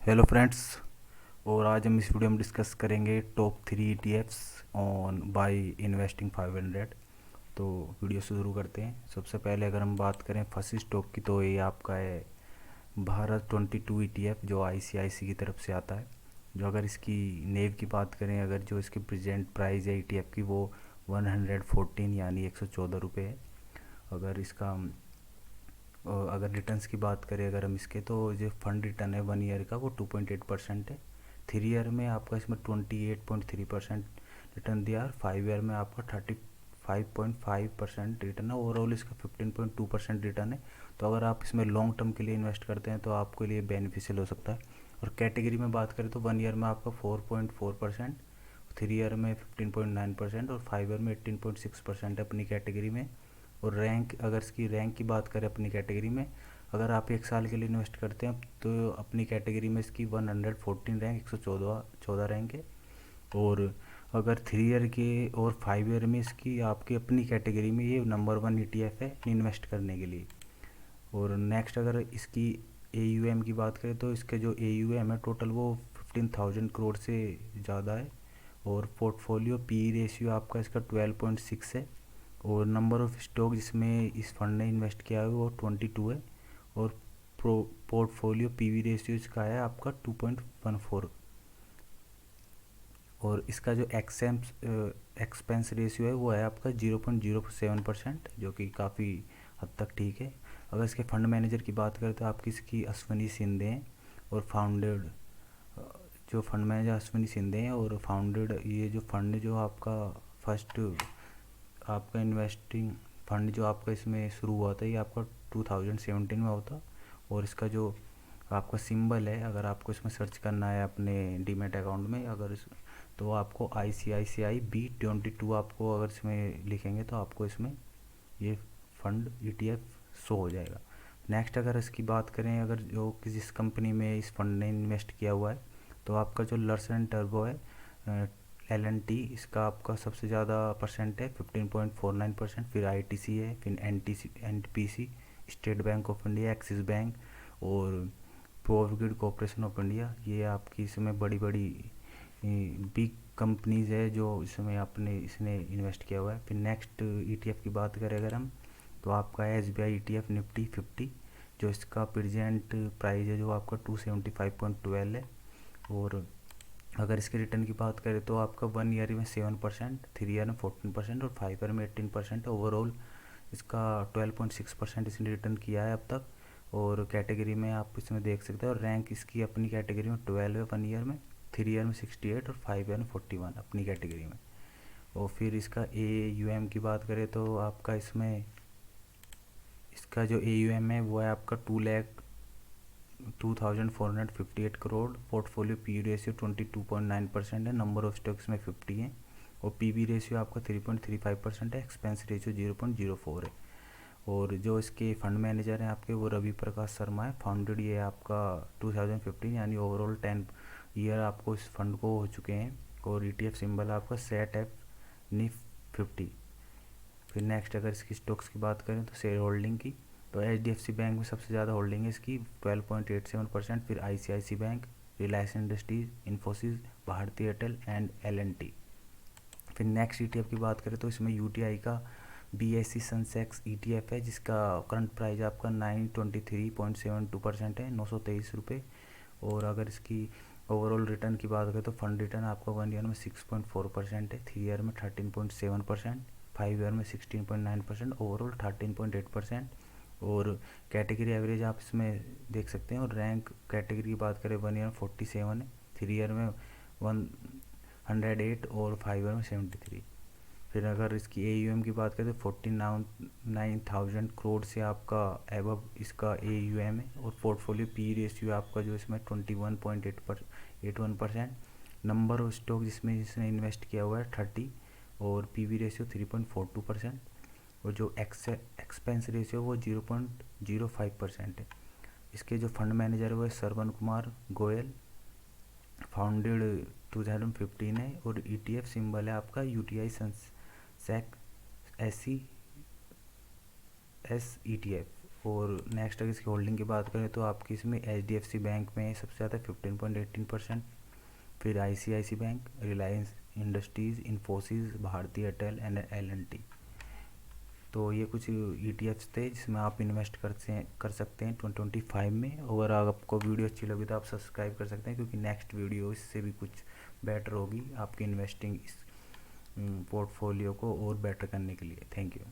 Hello friends. और आज हम इस वीडियो में डिस्कस करेंगे top 3 ETFs on by investing 500। तो वीडियो शुरू करते हैं। सबसे पहले अगर हम बात करें फर्स्ट स्टॉक की, तो ये आपका है भारत 22 ETF, जो ICICI की तरफ से आता है। जो अगर इसकी नेव की बात करें, अगर जो इसकी प्रेजेंट प्राइस है ETF की, वो 114 यानी 114 रुपये है। अगर इसका अगर रिटर्न्स की बात करें अगर हम इसके, तो जो फंड रिटर्न है 1 ईयर का वो 2.8% है। 3 ईयर में आपका इसमें 28.3% रिटर्न दिया, और 5 ईयर में आपका 35.5% रिटर्न है। ओवरऑल इसका 15.2% रिटर्न है। तो अगर आप इसमें लॉन्ग टर्म के लिए इन्वेस्ट करते हैं तो आपके लिए बेनिफिशियल हो सकता है। और कैटेगरी में बात करें तो 1 ईयर में आपका 4.4%, 3 ईयर में 15.9% और 5 ईयर में 18.6% है अपनी कैटेगरी में। और रैंक, अगर इसकी रैंक की बात करें अपनी कैटेगरी में, अगर आप 1 साल के लिए इन्वेस्ट करते हैं तो अपनी कैटेगरी में इसकी 114 रैंक, 114 रैंक है। और अगर 3 ईयर के और 5 ईयर में इसकी आपकी अपनी कैटेगरी में ये नंबर 1 ETF है इन्वेस्ट करने के लिए। और नेक्स्ट अगर इसकी AUM की बात करें, तो इसके जो AUM है टोटल वो 15,000 करोड़ से ज़्यादा है। और पोर्टफोलियो PE रेशियो आपका इसका 12.6 है। और नंबर ऑफ स्टॉक जिसमें इस फंड ने इन्वेस्ट किया है वो 22 है। और पोर्टफोलियो PV रेशियो इसका है आपका 2.14। और इसका जो एक्सपेंस रेशियो है वो है आपका 0.07%, जो कि काफ़ी हद तक ठीक है। अगर इसके फंड मैनेजर की बात करें तो आपकी इसकी अश्वनी सिंधे हैं। और फाउंडेड जो फंड मैनेजर अश्वनी सिंधे हैं। और फाउंडेड ये जो फंड जो आपका फर्स्ट आपका इन्वेस्टिंग फंड जो आपका इसमें शुरू हुआ था, ये आपका 2017 में हुआ था। और इसका जो आपका सिंबल है, अगर आपको इसमें सर्च करना है अपने डीमेट अकाउंट में, अगर तो आपको ICICI B22 आपको अगर इसमें लिखेंगे तो आपको इसमें ये फंड ETF शो हो जाएगा। नेक्स्ट अगर इसकी बात करें, अगर जो जिस कंपनी में इस फंड ने इन्वेस्ट किया हुआ है, तो आपका जो लर्सन टर्बो है LNT, इसका आपका सबसे ज़्यादा परसेंट है 15.49%। फिर ITC है, फिर NPC, state bank of India, Axis bank और power grid corporation of India, ये आपकी इसमें बड़ी बड़ी बिग कंपनीज है जो इसमें आपने इसने इन्वेस्ट किया हुआ है। फिर नेक्स्ट ETF की बात करें अगर हम, तो आपका है SBI ETF निफ्टी 50, जो इसका प्रेजेंट प्राइस है जो आपका 275.12 है। और अगर इसके रिटर्न की बात करें तो आपका 1 ईयर में 7%, 3 ईयर में 14% और 5 ईयर में 18%। ओवरऑल इसका 12.6% इसने रिटर्न किया है अब तक। और कैटेगरी में आप इसमें देख सकते हैं, और रैंक इसकी अपनी कैटेगरी में 12 है 1 ईयर में, 3 ईयर में 68 और 5 ईयर में 41 अपनी कैटेगरी में। और फिर इसका AUM की बात करें तो आपका इसमें इसका जो AUM है वो है आपका 2,458 करोड़। पोर्टफोलियो PE रेशियो 22.9% है। नंबर ऑफ स्टॉक्स में 50 है। और PB रेशियो आपका 3.35% है। एक्सपेंस रेशियो 0.04 है। और जो इसके फंड मैनेजर हैं आपके, वो रवि प्रकाश शर्मा है। फाउंडेड ये आपका 2015 यानी ओवरऑल 10 ईयर आपको इस फंड को हो चुके हैं। और ETF सिंबल आपका SAT-F-NIF 50। फिर नेक्स्ट अगर इसकी स्टॉक्स की बात करें तो शेयर होल्डिंग की, तो HDFC बैंक में सबसे ज़्यादा होल्डिंग है इसकी 12.87%। फिर ICICI bank, Reliance Industries, Infosys, Bharti Airtel and LNT। फिर नेक्स्ट ETF की बात करें तो इसमें UTI का BSE सेंसेक्स ETF है, जिसका करंट प्राइस आपका 923.72% है, 923 रुपये। और अगर इसकी ओवरऑल रिटर्न की बात करें तो फंड रिटर्न आपका 1 ईयर में 6.4% है, 3 ईयर में 13.7%, 5 ईयर में 16.9%, ओवरऑल 13.8%। और कैटेगरी एवरेज आप इसमें देख सकते हैं। और रैंक कैटेगरी की बात करें 1 ईयर में 47 है, 3 ईयर में 108 और 5 ईयर में 73। फिर अगर इसकी AUM की बात करें तो 49,000 करोड़ से आपका एबव इसका AUM है। और पोर्टफोलियो PE रेशियो आपका जो इसमें 21.81%। नंबर ऑफ स्टॉक जिसमें इसने इन्वेस्ट किया हुआ है 30। और PB रेशियो 3.42%। और जो एक्सपेंस रेशियो वो 0.05% है। इसके जो फंड मैनेजर है वो है श्रवण कुमार गोयल। फाउंडेड 2015 है। और ETF सिंबल है आपका UTI SEC SEC ETF। और नेक्स्ट अगर इसकी होल्डिंग की बात करें तो आपकी इसमें HDFC बैंक में सबसे ज़्यादा 15.18%, फिर ICICI bank, Reliance Industries, Infosys, Bharti Airtel and L&T। तो ये कुछ ETFs थे जिसमें आप इन्वेस्ट कर सकते हैं 2025 में। अगर आपको वीडियो अच्छी लगी तो आप सब्सक्राइब कर सकते हैं, क्योंकि नेक्स्ट वीडियो इससे भी कुछ बेटर होगी आपकी इन्वेस्टिंग इस पोर्टफोलियो को और बेटर करने के लिए। Thank you.